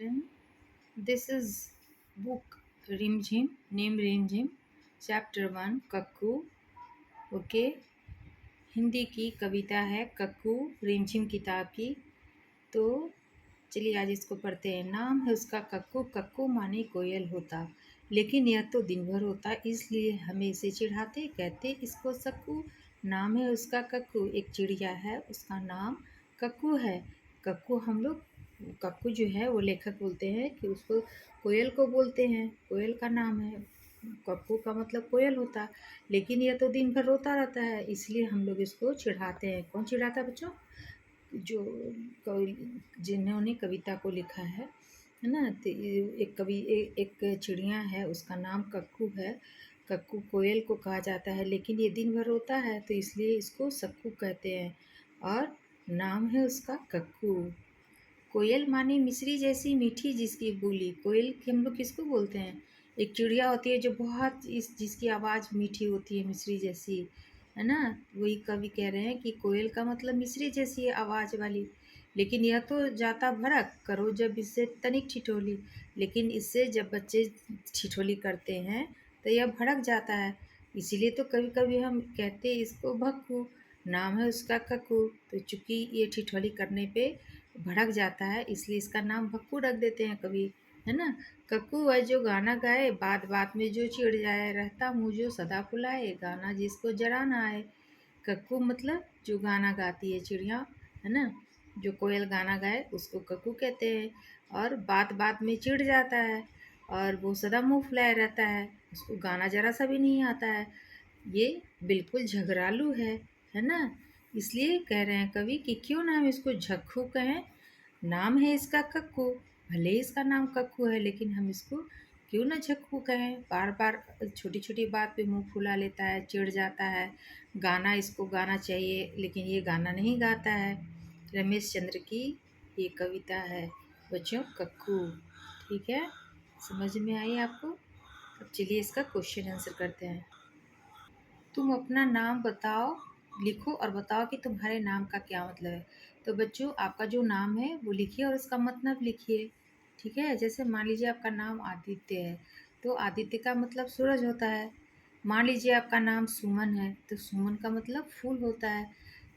children. This is book Rimjim, name Rimjim, chapter 1 cuckoo. Okay, Hindi की कविता है cuckoo रिमझिम किताब की. तो चलिए आज इसको पढ़ते हैं. नाम है उसका कक्कू, कक्कू माने कोयल होता, लेकिन यह तो दिन भर होता, इसलिए हमें इसे चिढ़ाते, कहते इसको सक्कू. नाम है उसका कक्कू, एक चिड़िया है उसका नाम कक्कू है. कक्कू हम लोग कक्कू जो है वो लेखक बोलते हैं कि उसको कोयल को बोलते हैं, कोयल का नाम है. कक्कू का मतलब कोयल होता, लेकिन यह तो दिन भर रोता रहता है, इसलिए हम लोग इसको चिढ़ाते हैं. कौन चिढ़ाता है बच्चों? जो जिन्होंने कविता को लिखा है ना. तो एक कवि एक चिड़िया है उसका नाम कक्कू है. कक्कू कोयल को कहा जाता है, लेकिन ये दिन भर रोता है तो इसलिए इसको सक्कू कहते हैं, और नाम है उसका कक्कू. कोयल माने मिश्री जैसी मीठी जिसकी बोली. कोयल हम लोग किसको बोलते हैं? एक चिड़िया होती है जो बहुत जिसकी आवाज़ मीठी होती है, मिश्री जैसी, है ना. वही कवि कह रहे हैं कि कोयल का मतलब मिश्री जैसी आवाज़ वाली, लेकिन यह तो जाता भड़क, करो जब इससे तनिक ठिठोली. लेकिन इससे जब बच्चे ठिठोली करते हैं तो यह भड़क जाता है, इसीलिए तो कभी कभी हम कहते हैं इसको भक्कू. नाम है उसका कक्कू, तो चूंकि ये ठिठोली करने पे भड़क जाता है इसलिए इसका नाम भक्कू रख देते हैं कभी, है ना. कक्कू है जो गाना गाए, बात बात में जो चिढ़ जाए, रहता मुँह जो सदा फुलाए, गाना जिसको जरा ना आए. कक्कू मतलब जो गाना गाती है चिड़िया, है ना. जो कोयल गाना गाए उसको कक्कू कहते हैं, और बात बात में चिढ़ जाता है, और वो सदा मुँह फुलाए रहता है, उसको गाना जरा सा भी नहीं आता है. ये बिल्कुल झगड़ालू है ना. इसलिए कह रहे हैं कवि कि क्यों ना हम इसको झक्कू कहें. नाम है इसका कक्कू, भले ही इसका नाम कक्कू है, लेकिन हम इसको क्यों ना झक्कू कहें. बार बार छोटी छोटी बात पे मुंह फुला लेता है, चिढ़ जाता है, गाना इसको गाना चाहिए लेकिन ये गाना नहीं गाता है. रमेश चंद्र की ये कविता है बच्चों, कक्कू. ठीक है, समझ में आई आपको? अब चलिए इसका क्वेश्चन आंसर करते हैं. तुम अपना नाम बताओ, लिखो और बताओ कि तुम्हारे नाम का क्या मतलब है. तो बच्चों आपका जो नाम है वो लिखिए और उसका मतलब लिखिए. ठीक है, जैसे मान लीजिए आपका नाम आदित्य है, तो आदित्य का मतलब सूरज होता है. मान लीजिए आपका नाम सुमन है, तो सुमन का मतलब फूल होता है.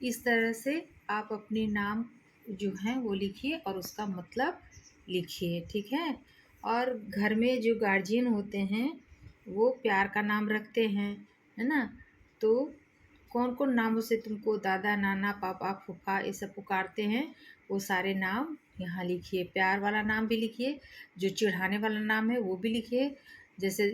इस तरह से आप अपने नाम जो हैं वो लिखिए और उसका मतलब लिखिए. ठीक है, और घर में जो गार्जियन होते हैं वो प्यार का नाम रखते हैं, है ना. तो कौन कौन नामों से तुमको दादा नाना पापा फूफा ये सब पुकारते हैं, वो सारे नाम यहाँ लिखिए. प्यार वाला नाम भी लिखिए, जो चिढ़ाने वाला नाम है वो भी लिखिए, जैसे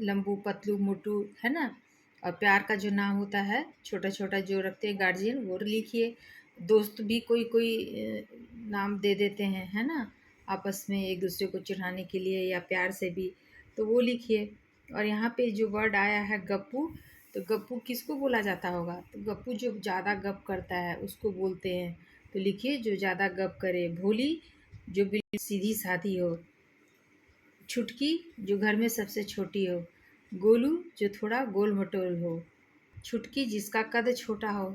लंबू पतलू मोटू, है ना. और प्यार का जो नाम होता है छोटा छोटा जो रखते हैं गार्जियन वो लिखिए. दोस्त भी कोई कोई नाम दे देते हैं, है ना, आपस में एक दूसरे को चिढ़ाने के लिए या प्यार से भी, तो वो लिखिए. और यहाँ पे जो वर्ड आया है गप्पू, तो गप्पू किसको बोला जाता होगा? तो गप्पू जो ज़्यादा गप करता है उसको बोलते हैं, तो लिखिए जो ज़्यादा गप करे. भोली जो बिल्कुल सीधी सादी हो. छुटकी जो घर में सबसे छोटी हो. गोलू जो थोड़ा गोल मटोल हो. छुटकी जिसका कद छोटा हो,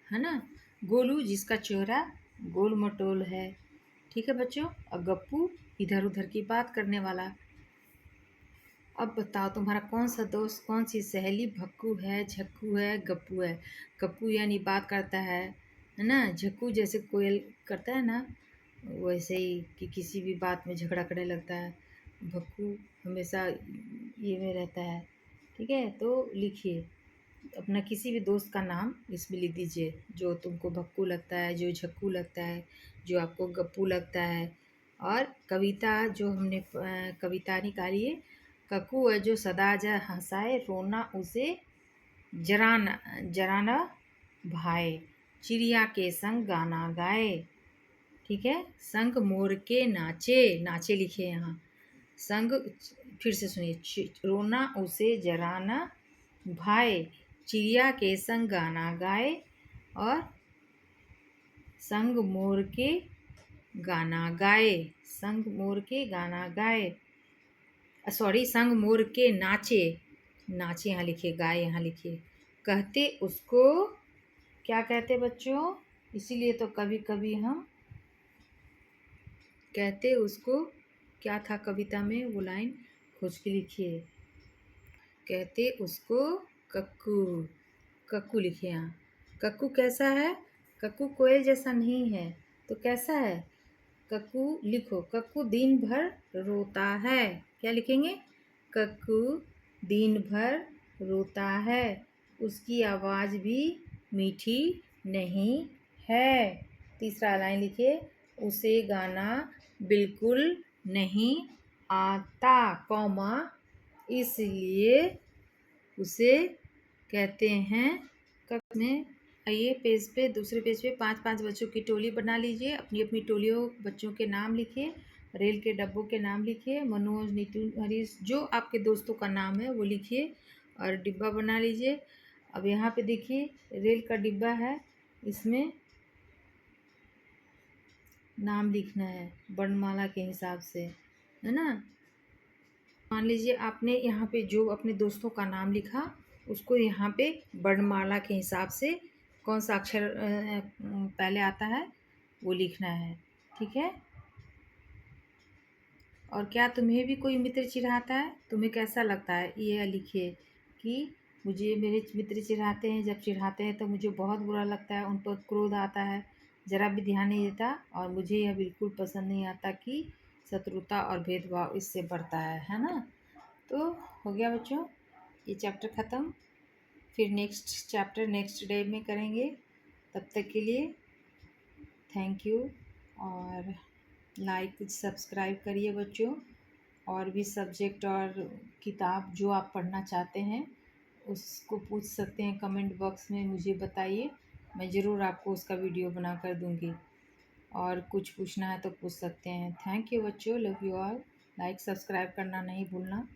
है ना. गोलू जिसका चेहरा गोल मटोल है. ठीक है बच्चों, और गप्पू इधर उधर की बात करने वाला. अब बताओ तुम्हारा कौन सा दोस्त, कौन सी सहेली भक्कू है, झक्कू है, गप्पू है. गप्पू यानी बात करता है ना. झक्कू जैसे कोयल करता है ना, वैसे ही कि किसी भी बात में झगड़ा करने लगता है. भक्कू हमेशा ये में रहता है. ठीक है, तो लिखिए अपना किसी भी दोस्त का नाम इसमें लिख दीजिए, जो तुमको भक्कू लगता है, जो झक्कू लगता है, जो आपको गप्पू लगता है. और कविता जो हमने कविता निकाली है, कक्कू है जो सदा जा हंसाए, रोना उसे जराना जराना भाए, चिड़िया के संग गाना गाए. ठीक है, संग मोर के नाचे, नाचे लिखे यहाँ. संग, फिर से सुनिए, रोना उसे जराना भाए, चिड़िया के संग गाना गाए, और संग मोर के गाना गाए, संग मोर के गाना गाए, सॉरी संग मोर के नाचे, नाचे यहाँ लिखिए, गाए यहाँ लिखिए. कहते उसको, क्या कहते बच्चों? इसीलिए तो कभी कभी हम कहते उसको क्या था कविता में, वो लाइन खोज के लिखिए। कहते उसको कक्कू, कक्कू लिखिए यहाँ। कक्कू कैसा है? कक्कू कोयल जैसा नहीं है, तो कैसा है? कक्कू लिखो, कक्कू दिन भर रोता है। क्या लिखेंगे? कक्कू दिन भर रोता है, उसकी आवाज़ भी मीठी नहीं है। तीसरा लाइन लिखिए, उसे गाना बिल्कुल नहीं आता, कौमा इसलिए उसे कहते हैं कक्कू। में आइए पेज पे, दूसरे पेज पे 5-5 बच्चों की टोली बना लीजिए। अपनी अपनी टोलियों बच्चों के नाम लिखिए, रेल के डब्बों के नाम लिखिए, मनोज, नीतू, हरीश, जो आपके दोस्तों का नाम है वो लिखिए और डिब्बा बना लीजिए। अब यहाँ पे देखिए रेल का डिब्बा है, इसमें नाम लिखना है वर्णमाला के हिसाब से, है ना। मान लीजिए आपने यहाँ पे जो अपने दोस्तों का नाम लिखा, उसको यहाँ पे वर्णमाला के हिसाब से कौन सा अक्षर पहले आता है वो लिखना है, ठीक है। और क्या तुम्हें भी कोई मित्र चिढ़ाता है? तुम्हें कैसा लगता है? ये लिखिए कि मुझे मेरे मित्र चिढ़ाते हैं, जब चिढ़ाते हैं तो मुझे बहुत बुरा लगता है, उन पर क्रोध आता है, ज़रा भी ध्यान नहीं देता, और मुझे यह बिल्कुल पसंद नहीं आता कि शत्रुता और भेदभाव इससे बढ़ता है ना। तो हो गया बच्चों ये चैप्टर ख़त्म। फिर नेक्स्ट चैप्टर नेक्स्ट डे में करेंगे। तब तक के लिए थैंक यू, और लाइक सब्सक्राइब करिए बच्चों। और भी सब्जेक्ट और किताब जो आप पढ़ना चाहते हैं उसको पूछ सकते हैं कमेंट बॉक्स में, मुझे बताइए, मैं ज़रूर आपको उसका वीडियो बना कर दूँगी। और कुछ पूछना है तो पूछ सकते हैं। थैंक यू बच्चों, love you all. Like subscribe करना नहीं भूलना।